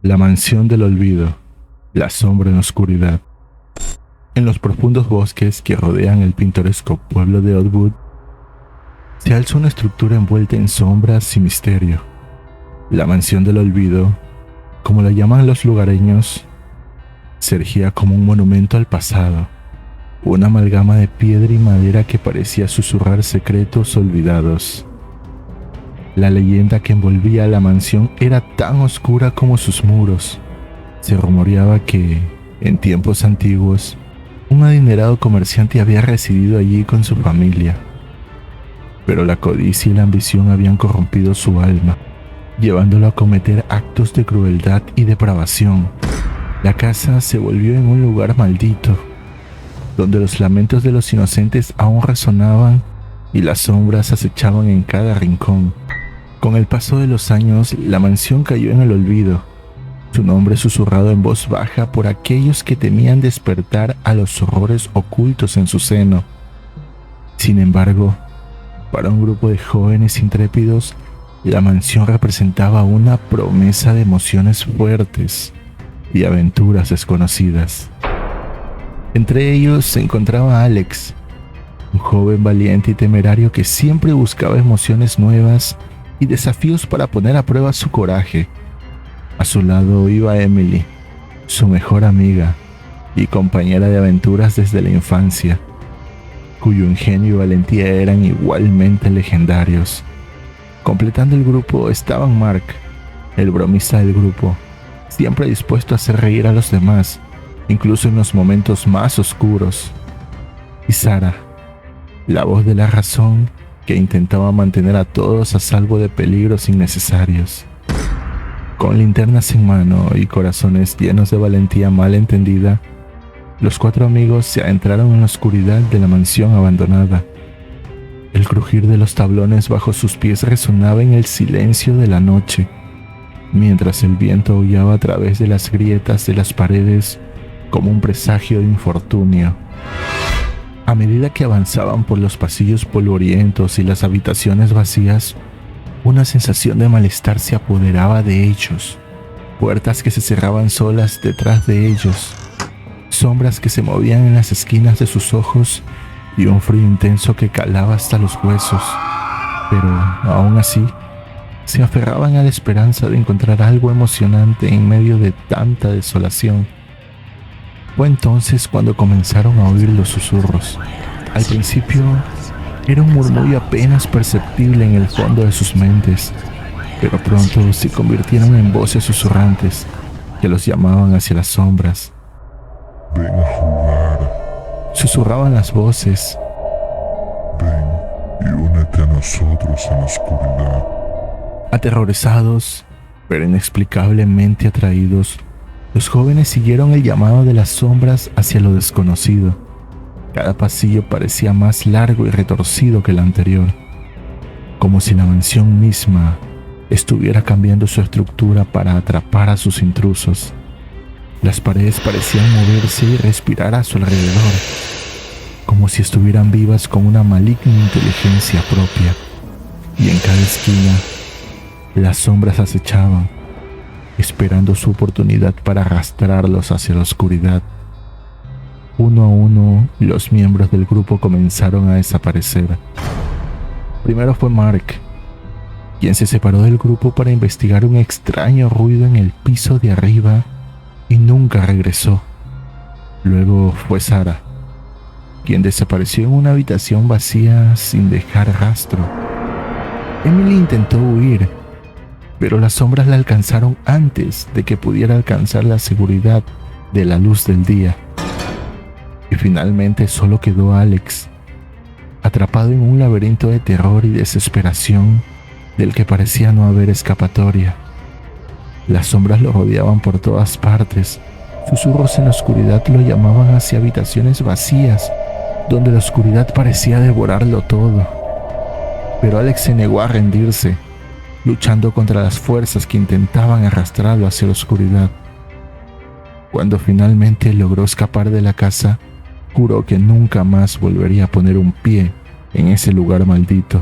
La mansión del olvido, la sombra en la oscuridad. En los profundos bosques que rodean el pintoresco pueblo de Oddwood, se alza una estructura envuelta en sombras y misterio. La mansión del olvido, como la llaman los lugareños, se erigía como un monumento al pasado, una amalgama de piedra y madera que parecía susurrar secretos olvidados. La leyenda que envolvía a la mansión era tan oscura como sus muros. Se rumoreaba que, en tiempos antiguos, un adinerado comerciante había residido allí con su familia. Pero la codicia y la ambición habían corrompido su alma, llevándolo a cometer actos de crueldad y depravación. La casa se volvió en un lugar maldito, donde los lamentos de los inocentes aún resonaban y las sombras acechaban en cada rincón. Con el paso de los años, la mansión cayó en el olvido, su nombre susurrado en voz baja por aquellos que temían despertar a los horrores ocultos en su seno. Sin embargo, para un grupo de jóvenes intrépidos, la mansión representaba una promesa de emociones fuertes y aventuras desconocidas. Entre ellos se encontraba Alex, un joven valiente y temerario que siempre buscaba emociones nuevas y desafíos para poner a prueba su coraje. A su lado iba Emily, su mejor amiga y compañera de aventuras desde la infancia, cuyo ingenio y valentía eran igualmente legendarios. Completando el grupo estaban Mark, el bromista del grupo, siempre dispuesto a hacer reír a los demás, incluso en los momentos más oscuros, y Sarah, la voz de la razón que intentaba mantener a todos a salvo de peligros innecesarios. Con linternas en mano y corazones llenos de valentía mal entendida, los cuatro amigos se adentraron en la oscuridad de la mansión abandonada. El crujir de los tablones bajo sus pies resonaba en el silencio de la noche, mientras el viento aullaba a través de las grietas de las paredes como un presagio de infortunio. A medida que avanzaban por los pasillos polvorientos y las habitaciones vacías, una sensación de malestar se apoderaba de ellos. Puertas que se cerraban solas detrás de ellos, sombras que se movían en las esquinas de sus ojos y un frío intenso que calaba hasta los huesos. Pero, aún así, se aferraban a la esperanza de encontrar algo emocionante en medio de tanta desolación. Fue entonces cuando comenzaron a oír los susurros. Al principio era un murmullo apenas perceptible en el fondo de sus mentes, pero pronto se convirtieron en voces susurrantes que los llamaban hacia las sombras. Ven a jugar. Susurraban las voces. Ven y únete a nosotros en la oscuridad. Aterrorizados, pero inexplicablemente atraídos, los jóvenes siguieron el llamado de las sombras hacia lo desconocido. Cada pasillo parecía más largo y retorcido que el anterior, como si la mansión misma estuviera cambiando su estructura para atrapar a sus intrusos. Las paredes parecían moverse y respirar a su alrededor, como si estuvieran vivas con una maligna inteligencia propia. Y en cada esquina, las sombras acechaban, esperando su oportunidad para arrastrarlos hacia la oscuridad. Uno a uno, los miembros del grupo comenzaron a desaparecer. Primero fue Mark, quien se separó del grupo para investigar un extraño ruido en el piso de arriba y nunca regresó. Luego fue Sarah, quien desapareció en una habitación vacía sin dejar rastro. Emily intentó huir, pero las sombras la alcanzaron antes de que pudiera alcanzar la seguridad de la luz del día. Y finalmente solo quedó Alex, atrapado en un laberinto de terror y desesperación del que parecía no haber escapatoria. Las sombras lo rodeaban por todas partes. Susurros en la oscuridad lo llamaban hacia habitaciones vacías, donde la oscuridad parecía devorarlo todo. Pero Alex se negó a rendirse, luchando contra las fuerzas que intentaban arrastrarlo hacia la oscuridad. Cuando finalmente logró escapar de la casa, juró que nunca más volvería a poner un pie en ese lugar maldito.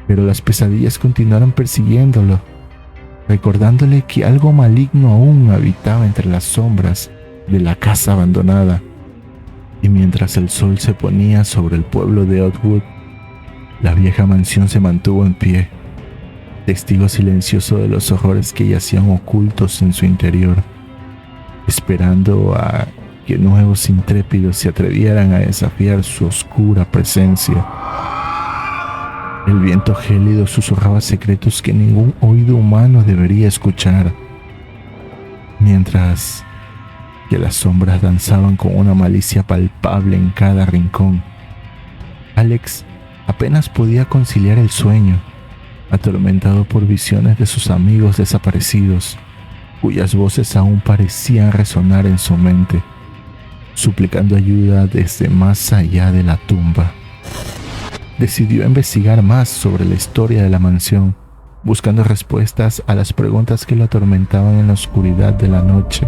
Pero las pesadillas continuaron persiguiéndolo. recordándole que algo maligno aún habitaba entre las sombras de la casa abandonada. Y mientras el sol se ponía sobre el pueblo de Oddwood, la vieja mansión se mantuvo en pie, testigo silencioso de los horrores que yacían ocultos en su interior, esperando a que nuevos intrépidos se atrevieran a desafiar su oscura presencia. El viento gélido susurraba secretos que ningún oído humano debería escuchar, mientras que las sombras danzaban con una malicia palpable en cada rincón. Alex apenas podía conciliar el sueño, atormentado por visiones de sus amigos desaparecidos, cuyas voces aún parecían resonar en su mente, suplicando ayuda desde más allá de la tumba. Decidió investigar más sobre la historia de la mansión, buscando respuestas a las preguntas que lo atormentaban en la oscuridad de la noche.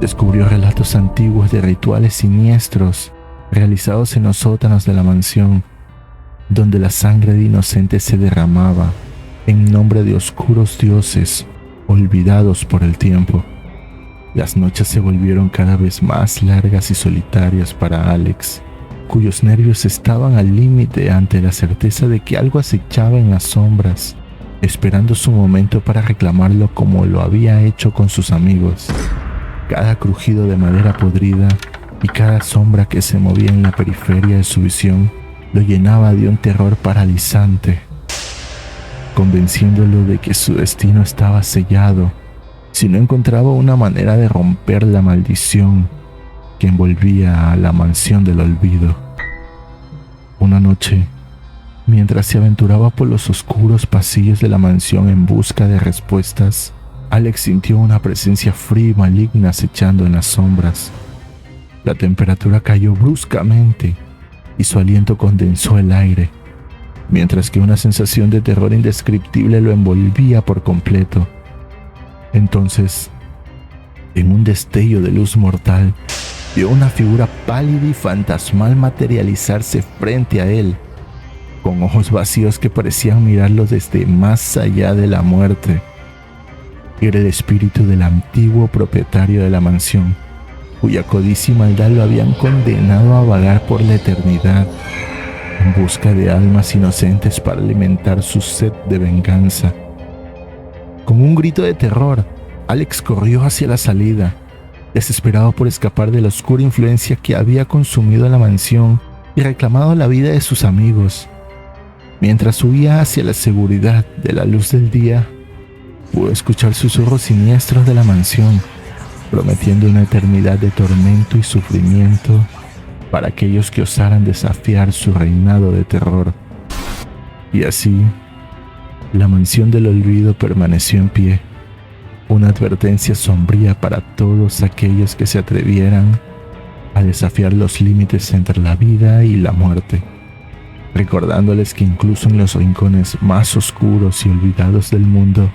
Descubrió relatos antiguos de rituales siniestros realizados en los sótanos de la mansión, donde la sangre de inocentes se derramaba en nombre de oscuros dioses olvidados por el tiempo. Las noches se volvieron cada vez más largas y solitarias para Alex, cuyos nervios estaban al límite ante la certeza de que algo acechaba en las sombras, esperando su momento para reclamarlo como lo había hecho con sus amigos. Cada crujido de madera podrida y cada sombra que se movía en la periferia de su visión lo llenaba de un terror paralizante, convenciéndolo de que su destino estaba sellado si no encontraba una manera de romper la maldición que envolvía a la mansión del olvido. Una noche, mientras se aventuraba por los oscuros pasillos de la mansión en busca de respuestas, Alex sintió una presencia fría y maligna acechando en las sombras. La temperatura cayó bruscamente y su aliento condensó el aire, mientras que una sensación de terror indescriptible lo envolvía por completo. Entonces, en un destello de luz mortal, vio una figura pálida y fantasmal materializarse frente a él, con ojos vacíos que parecían mirarlo desde más allá de la muerte. Era el espíritu del antiguo propietario de la mansión, cuya codicia y maldad lo habían condenado a vagar por la eternidad, en busca de almas inocentes para alimentar su sed de venganza. Con un grito de terror, Alex corrió hacia la salida, desesperado por escapar de la oscura influencia que había consumido la mansión y reclamado la vida de sus amigos. Mientras huía hacia la seguridad de la luz del día, pudo escuchar susurros siniestros de la mansión, prometiendo una eternidad de tormento y sufrimiento para aquellos que osaran desafiar su reinado de terror. Y así, la mansión del olvido permaneció en pie, una advertencia sombría para todos aquellos que se atrevieran a desafiar los límites entre la vida y la muerte, recordándoles que incluso en los rincones más oscuros y olvidados del mundo,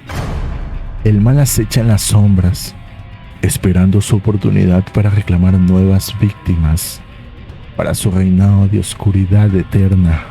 el mal acecha en las sombras, esperando su oportunidad para reclamar nuevas víctimas para su reinado de oscuridad eterna.